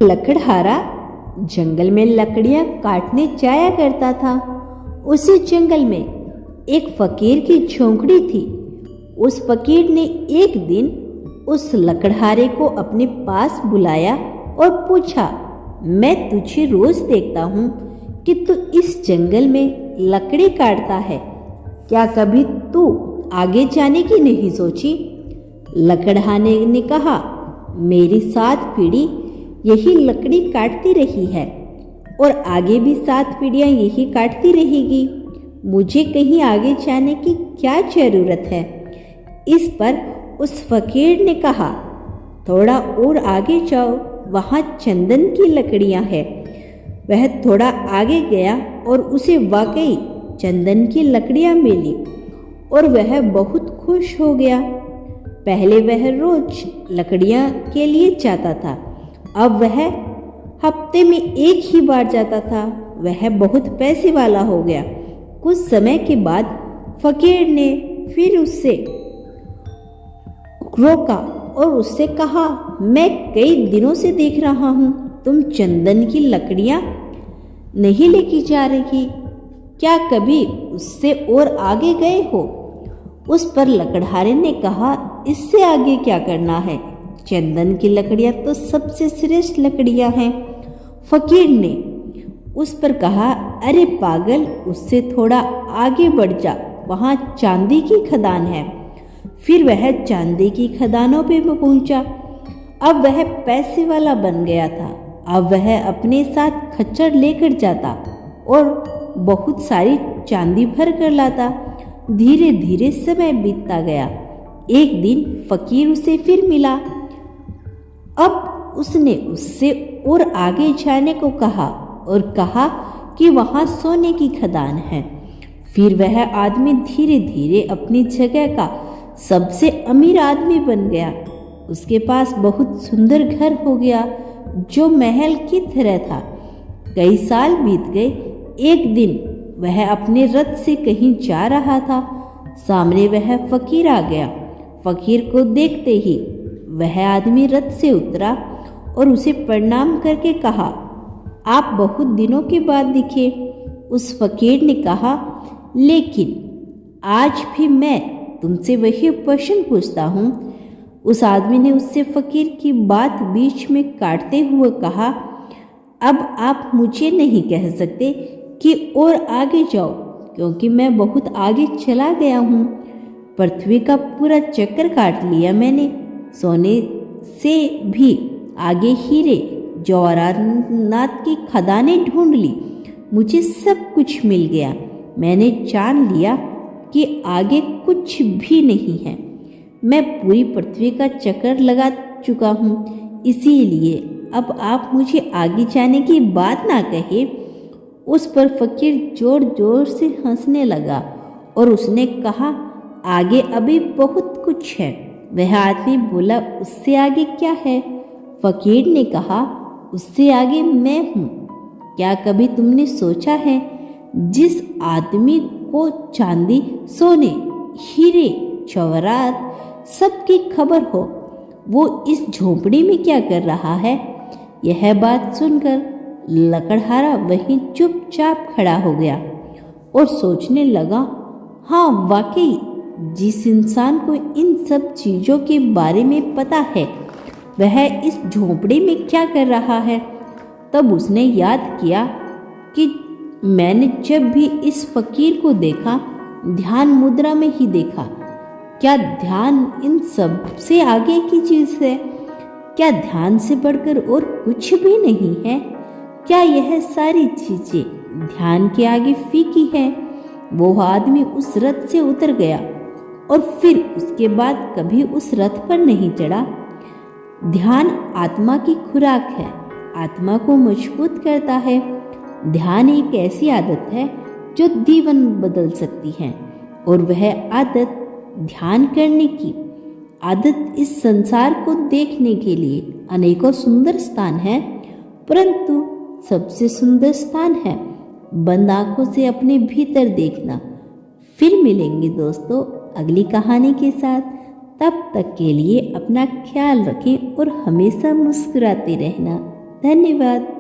लकड़हारा जंगल में लकड़ियां काटने जाया करता था। उसी जंगल में एक फकीर की झोंपड़ी थी। उस फकीर ने एक दिन उस लकड़हारे को अपने पास बुलाया और पूछा, मैं तुझे रोज देखता हूँ कि तू इस जंगल में लकड़ी काटता है, क्या कभी तू आगे जाने की नहीं सोची? लकड़हारे ने कहा, मेरी 7 पीढ़ी यही लकड़ी काटती रही है और आगे भी 7 पीढ़ियां यही काटती रहेगी। मुझे कहीं आगे जाने की क्या जरूरत है? इस पर उस फकीर ने कहा, थोड़ा और आगे जाओ, वहाँ चंदन की लकड़ियाँ हैं। वह थोड़ा आगे गया और उसे वाकई चंदन की लकड़ियाँ मिली और वह बहुत खुश हो गया। पहले वह रोज लकड़ियाँ के लिए जाता था, अब वह हफ्ते में एक ही बार जाता था। वह बहुत पैसे वाला हो गया। कुछ समय के बाद फकीर ने फिर उससे रोका और उससे कहा, मैं कई दिनों से देख रहा हूँ तुम चंदन की लकड़ियाँ नहीं लेके जा रही, क्या कभी उससे और आगे गए हो? उस पर लकड़हारे ने कहा, इससे आगे क्या करना है? चंदन की लकड़ियाँ तो सबसे श्रेष्ठ लकड़ियाँ हैं। फकीर ने उस पर कहा, अरे पागल, उससे थोड़ा आगे बढ़ जा, वहाँ चांदी की खदान है। फिर वह चांदी की खदानों पे पहुंचा। अब वह पैसे वाला बन गया था। अब वह अपने साथ खच्चर लेकर जाता और बहुत सारी चांदी भर कर लाता। धीरे धीरे समय बीतता गया। एक दिन फकीर उसे फिर मिला। अब उसने उससे और आगे जाने को कहा और कहा कि वहाँ सोने की खदान है। फिर वह आदमी धीरे धीरे अपनी जगह का सबसे अमीर आदमी बन गया। उसके पास बहुत सुंदर घर हो गया जो महल की तरह था। कई साल बीत गए। एक दिन वह अपने रथ से कहीं जा रहा था। सामने वह फकीर आ गया। फकीर को देखते ही वह आदमी रथ से उतरा और उसे प्रणाम करके कहा, आप बहुत दिनों के बाद दिखे। उस फकीर ने कहा, लेकिन आज भी मैं तुमसे वही प्रश्न पूछता हूँ। उस आदमी ने उससे फकीर की बात बीच में काटते हुए कहा, अब आप मुझे नहीं कह सकते कि और आगे जाओ, क्योंकि मैं बहुत आगे चला गया हूँ। पृथ्वी का पूरा चक्कर काट लिया मैंने। सोने से भी आगे हीरे जवाहरात की खदानें ढूंढ ली। मुझे सब कुछ मिल गया। मैंने जान लिया कि आगे कुछ भी नहीं है। मैं पूरी पृथ्वी का चक्कर लगा चुका हूँ, इसीलिए अब आप मुझे आगे जाने की बात ना कहे। उस पर फकीर जोर जोर से हंसने लगा और उसने कहा, आगे अभी बहुत कुछ है। वह आदमी बोला, उससे आगे क्या है? फकीर ने कहा, उससे आगे मैं हूँ। क्या कभी तुमने सोचा है, जिस आदमी को चांदी, सोने, हीरे जवाहरात सबकी खबर हो, वो इस झोपड़ी में क्या कर रहा है? यह बात सुनकर लकड़हारा वहीं चुपचाप खड़ा हो गया और सोचने लगा, हाँ वाकई जिस इंसान को इन सब चीज़ों के बारे में पता है, वह इस झोपड़ी में क्या कर रहा है। तब उसने याद किया कि मैंने जब भी इस फकीर को देखा, ध्यान मुद्रा में ही देखा। क्या ध्यान इन सब से आगे की चीज़ है? क्या ध्यान से बढ़कर और कुछ भी नहीं है? क्या यह सारी चीज़ें ध्यान के आगे फीकी है? वो आदमी उस रथ से उतर गया और फिर उसके बाद कभी उस रथ पर नहीं चढ़ा। ध्यान आत्मा की खुराक है, आत्मा को मजबूत करता है। ध्यान एक ऐसी आदत है जो जीवन बदल सकती है, और वह आदत, ध्यान करने की आदत, इस संसार को देखने के लिए अनेकों सुंदर स्थान है, परंतु सबसे सुंदर स्थान है बंद आंखों से अपने भीतर देखना। फिर मिलेंगे दोस्तों अगली कहानी के साथ। तब तक के लिए अपना ख्याल रखें और हमेशा मुस्कुराते रहना। धन्यवाद।